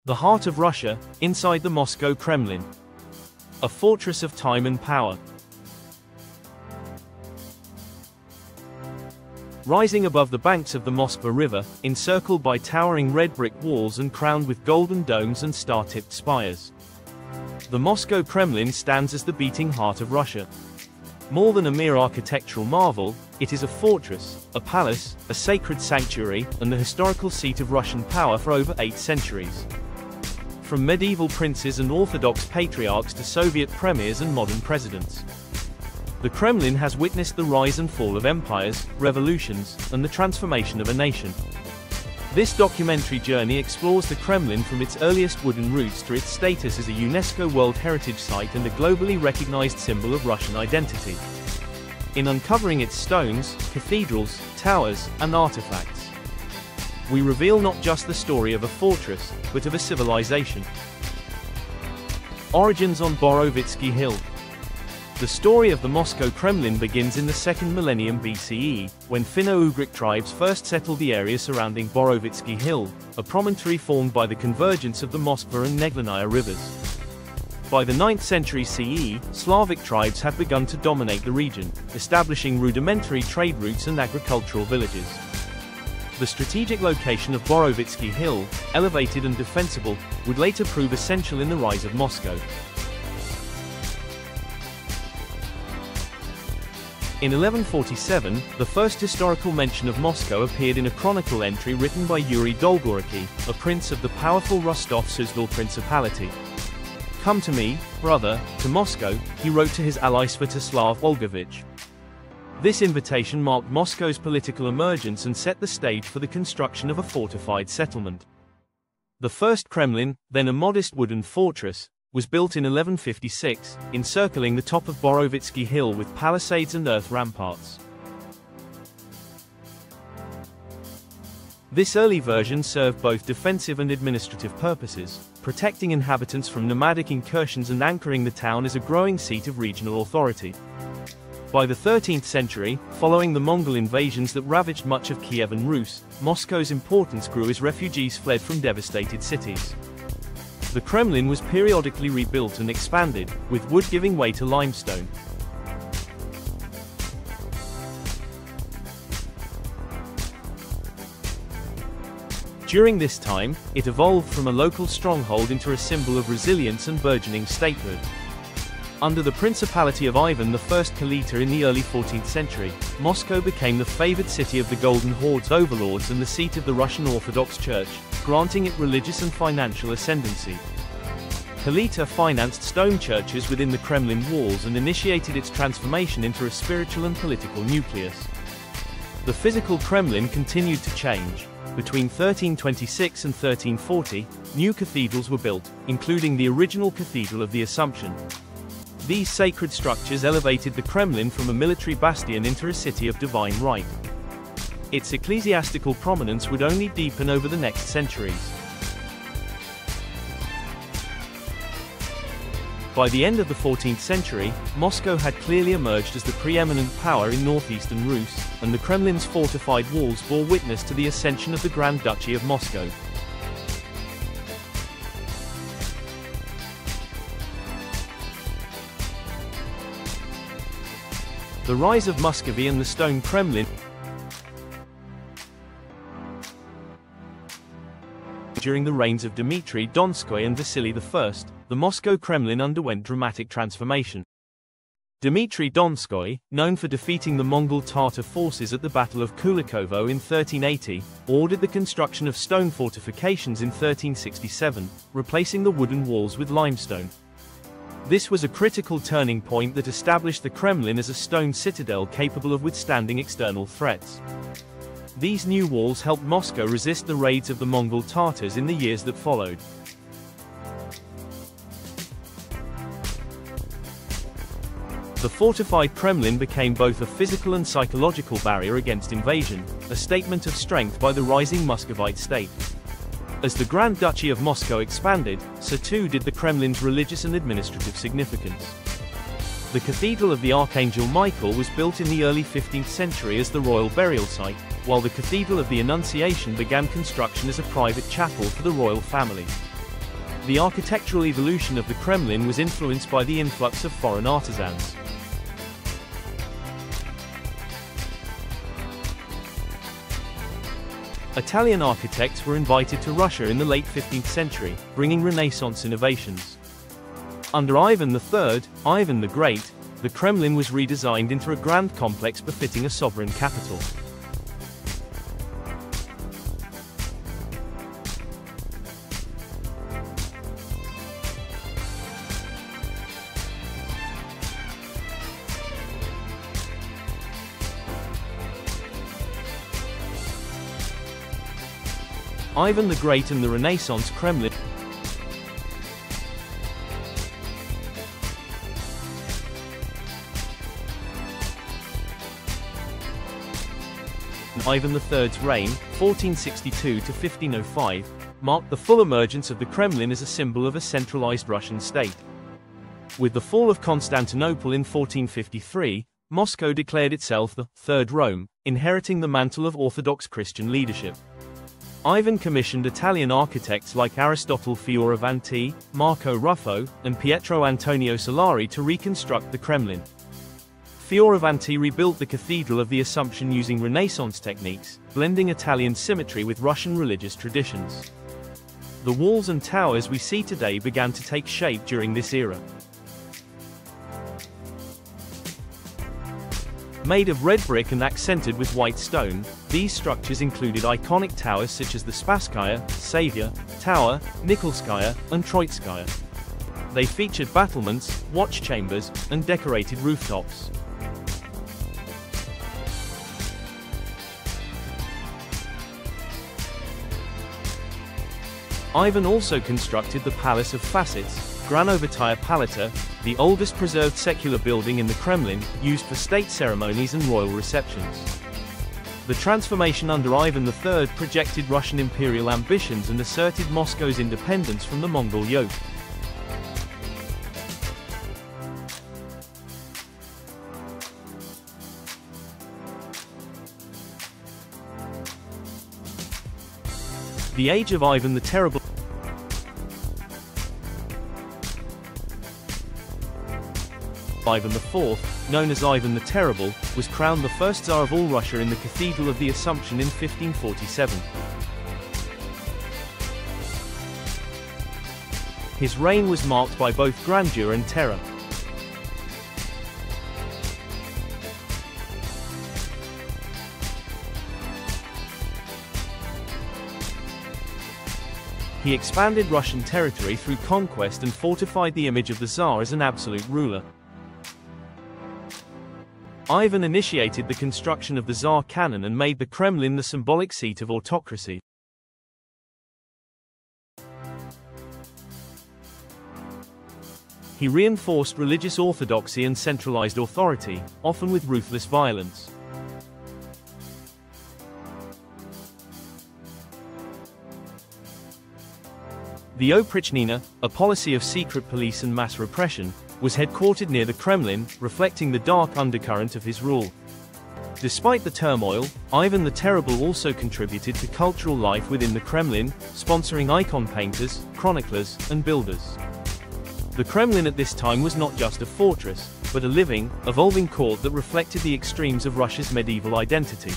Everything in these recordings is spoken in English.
The heart of Russia, inside the Moscow Kremlin. A fortress of time and power. Rising above the banks of the Moskva River, encircled by towering red brick walls and crowned with golden domes and star-tipped spires. The Moscow Kremlin stands as the beating heart of Russia. More than a mere architectural marvel, it is a fortress, a palace, a sacred sanctuary, and the historical seat of Russian power for over 8 centuries. From medieval princes and Orthodox patriarchs to Soviet premiers and modern presidents. The Kremlin has witnessed the rise and fall of empires, revolutions, and the transformation of a nation. This documentary journey explores the Kremlin from its earliest wooden roots to its status as a UNESCO World Heritage Site and a globally recognized symbol of Russian identity. In uncovering its stones, cathedrals, towers, and artifacts, we reveal not just the story of a fortress, but of a civilization. Origins on Borovitsky Hill. The story of the Moscow Kremlin begins in the 2nd millennium BCE, when Finno-Ugric tribes first settled the area surrounding Borovitsky Hill, a promontory formed by the convergence of the Moskva and Neglinaya rivers. By the 9th century CE, Slavic tribes had begun to dominate the region, establishing rudimentary trade routes and agricultural villages. The strategic location of Borovitsky Hill, elevated and defensible, would later prove essential in the rise of Moscow. In 1147, the first historical mention of Moscow appeared in a chronicle entry written by Yuri Dolgoruki, a prince of the powerful Rostov-Suzdal Principality. "Come to me, brother, to Moscow," he wrote to his ally Svetoslav Olgovich. This invitation marked Moscow's political emergence and set the stage for the construction of a fortified settlement. The first Kremlin, then a modest wooden fortress, was built in 1156, encircling the top of Borovitsky Hill with palisades and earth ramparts. This early version served both defensive and administrative purposes, protecting inhabitants from nomadic incursions and anchoring the town as a growing seat of regional authority. By the 13th century, following the Mongol invasions that ravaged much of Kiev and Rus, Moscow's importance grew as refugees fled from devastated cities. The Kremlin was periodically rebuilt and expanded, with wood giving way to limestone. During this time, it evolved from a local stronghold into a symbol of resilience and burgeoning statehood. Under the Principality of Ivan I Kalita in the early 14th century, Moscow became the favored city of the Golden Horde's overlords and the seat of the Russian Orthodox Church, granting it religious and financial ascendancy. Kalita financed stone churches within the Kremlin walls and initiated its transformation into a spiritual and political nucleus. The physical Kremlin continued to change. Between 1326 and 1340, new cathedrals were built, including the original Cathedral of the Assumption. These sacred structures elevated the Kremlin from a military bastion into a city of divine right. Its ecclesiastical prominence would only deepen over the next centuries. By the end of the 14th century, Moscow had clearly emerged as the preeminent power in northeastern Rus, and the Kremlin's fortified walls bore witness to the ascension of the Grand Duchy of Moscow. The rise of Muscovy and the Stone Kremlin. During the reigns of Dmitry Donskoy and Vasily I, the Moscow Kremlin underwent dramatic transformation. Dmitry Donskoy, known for defeating the Mongol Tatar forces at the Battle of Kulikovo in 1380, ordered the construction of stone fortifications in 1367, replacing the wooden walls with limestone. This was a critical turning point that established the Kremlin as a stone citadel capable of withstanding external threats. These new walls helped Moscow resist the raids of the Mongol Tatars in the years that followed. The fortified Kremlin became both a physical and psychological barrier against invasion, a statement of strength by the rising Muscovite state. As the Grand Duchy of Moscow expanded, so too did the Kremlin's religious and administrative significance. The Cathedral of the Archangel Michael was built in the early 15th century as the royal burial site, while the Cathedral of the Annunciation began construction as a private chapel for the royal family. The architectural evolution of the Kremlin was influenced by the influx of foreign artisans. Italian architects were invited to Russia in the late 15th century, bringing Renaissance innovations. Under Ivan III, Ivan the Great, the Kremlin was redesigned into a grand complex befitting a sovereign capital. Ivan the Great and the Renaissance Kremlin. Ivan III's reign, 1462 to 1505, marked the full emergence of the Kremlin as a symbol of a centralized Russian state. With the fall of Constantinople in 1453, Moscow declared itself the Third Rome, inheriting the mantle of Orthodox Christian leadership. Ivan commissioned Italian architects like Aristotele Fioravanti, Marco Ruffo, and Pietro Antonio Solari to reconstruct the Kremlin. Fioravanti rebuilt the Cathedral of the Assumption using Renaissance techniques, blending Italian symmetry with Russian religious traditions. The walls and towers we see today began to take shape during this era. Made of red brick and accented with white stone, these structures included iconic towers such as the Spasskaya, Savior, Tower, Nikolskaya, and Troitskaya. They featured battlements, watch chambers, and decorated rooftops. Ivan also constructed the Palace of Facets, Granovataya Palata, the oldest preserved secular building in the Kremlin, used for state ceremonies and royal receptions. The transformation under Ivan III projected Russian imperial ambitions and asserted Moscow's independence from the Mongol yoke. The age of Ivan the Terrible. Ivan IV, known as Ivan the Terrible, was crowned the first Tsar of all Russia in the Cathedral of the Assumption in 1547. His reign was marked by both grandeur and terror. He expanded Russian territory through conquest and fortified the image of the Tsar as an absolute ruler. Ivan initiated the construction of the Tsar Cannon and made the Kremlin the symbolic seat of autocracy. He reinforced religious orthodoxy and centralized authority, often with ruthless violence. The Oprichnina, a policy of secret police and mass repression, was headquartered near the Kremlin, reflecting the dark undercurrent of his rule. Despite the turmoil, Ivan the Terrible also contributed to cultural life within the Kremlin, sponsoring icon painters, chroniclers, and builders. The Kremlin at this time was not just a fortress, but a living, evolving court that reflected the extremes of Russia's medieval identity.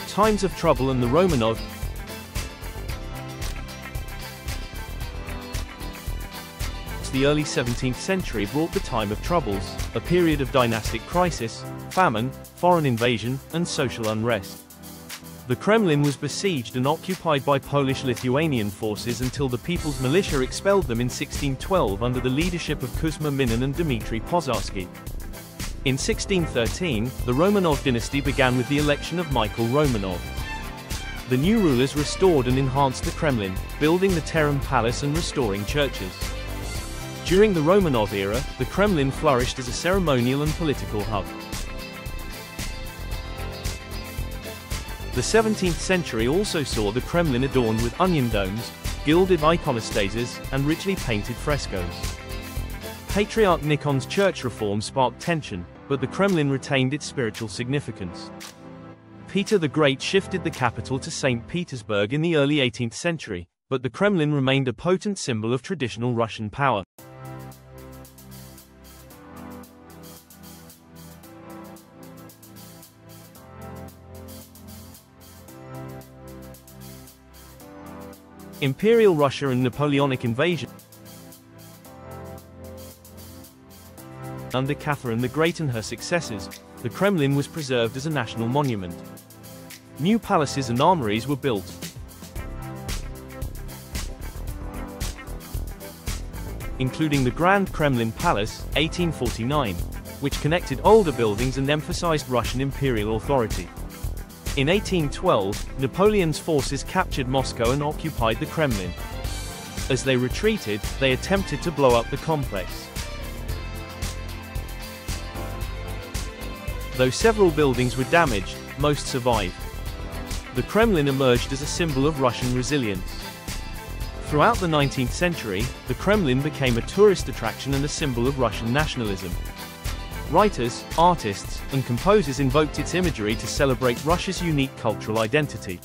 Times of trouble and the Romanov. The early 17th century brought the time of troubles, a period of dynastic crisis, famine, foreign invasion, and social unrest. The Kremlin was besieged and occupied by Polish-Lithuanian forces until the People's Militia expelled them in 1612 under the leadership of Kuzma Minin and Dmitry Pozharsky. In 1613, the Romanov dynasty began with the election of Michael Romanov. The new rulers restored and enhanced the Kremlin, building the Terem Palace and restoring churches. During the Romanov era, the Kremlin flourished as a ceremonial and political hub. The 17th century also saw the Kremlin adorned with onion domes, gilded iconostases, and richly painted frescoes. Patriarch Nikon's church reform sparked tension, but the Kremlin retained its spiritual significance. Peter the Great shifted the capital to St. Petersburg in the early 18th century, but the Kremlin remained a potent symbol of traditional Russian power. Imperial Russia and Napoleonic invasion. Under Catherine the Great and her successors, the Kremlin was preserved as a national monument. New palaces and armories were built, including the Grand Kremlin Palace, 1849, which connected older buildings and emphasized Russian imperial authority. In 1812, Napoleon's forces captured Moscow and occupied the Kremlin. As they retreated, they attempted to blow up the complex. Though several buildings were damaged, most survived. The Kremlin emerged as a symbol of Russian resilience. Throughout the 19th century, the Kremlin became a tourist attraction and a symbol of Russian nationalism. Writers, artists, and composers invoked its imagery to celebrate Russia's unique cultural identity.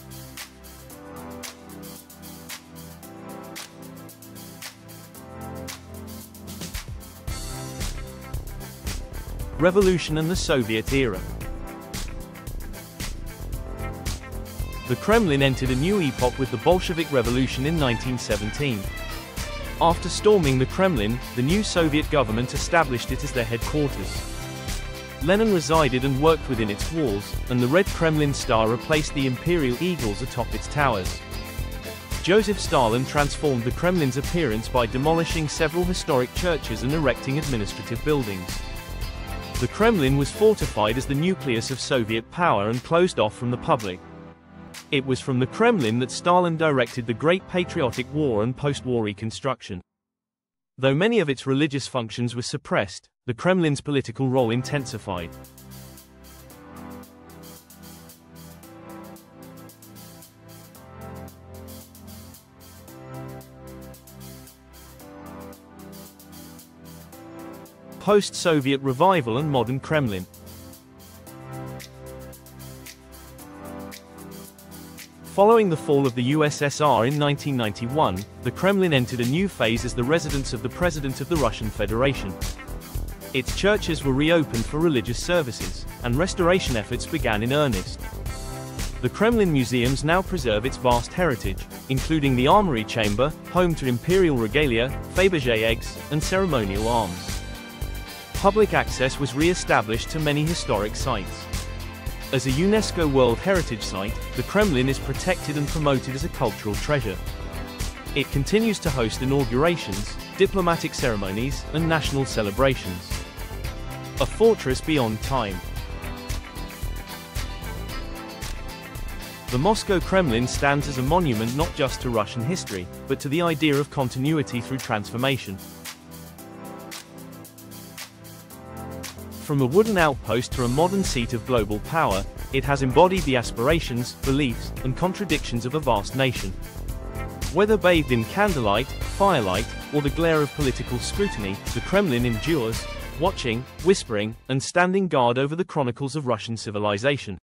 Revolution and the Soviet era. The Kremlin entered a new epoch with the Bolshevik Revolution in 1917. After storming the Kremlin, the new Soviet government established it as their headquarters. Lenin resided and worked within its walls, and the Red Kremlin Star replaced the Imperial eagles atop its towers. Joseph Stalin transformed the Kremlin's appearance by demolishing several historic churches and erecting administrative buildings. The Kremlin was fortified as the nucleus of Soviet power and closed off from the public. It was from the Kremlin that Stalin directed the Great Patriotic War and post-war reconstruction. Though many of its religious functions were suppressed, the Kremlin's political role intensified. Post-Soviet revival and modern Kremlin. Following the fall of the USSR in 1991, the Kremlin entered a new phase as the residence of the President of the Russian Federation. Its churches were reopened for religious services, and restoration efforts began in earnest. The Kremlin museums now preserve its vast heritage, including the Armory Chamber, home to imperial regalia, Fabergé eggs, and ceremonial arms. Public access was re-established to many historic sites. As a UNESCO World Heritage Site, the Kremlin is protected and promoted as a cultural treasure. It continues to host inaugurations, diplomatic ceremonies, and national celebrations. A fortress beyond time. The Moscow Kremlin stands as a monument not just to Russian history, but to the idea of continuity through transformation. From a wooden outpost to a modern seat of global power, it has embodied the aspirations, beliefs, and contradictions of a vast nation. Whether bathed in candlelight, firelight, or the glare of political scrutiny, the Kremlin endures, watching, whispering, and standing guard over the chronicles of Russian civilization.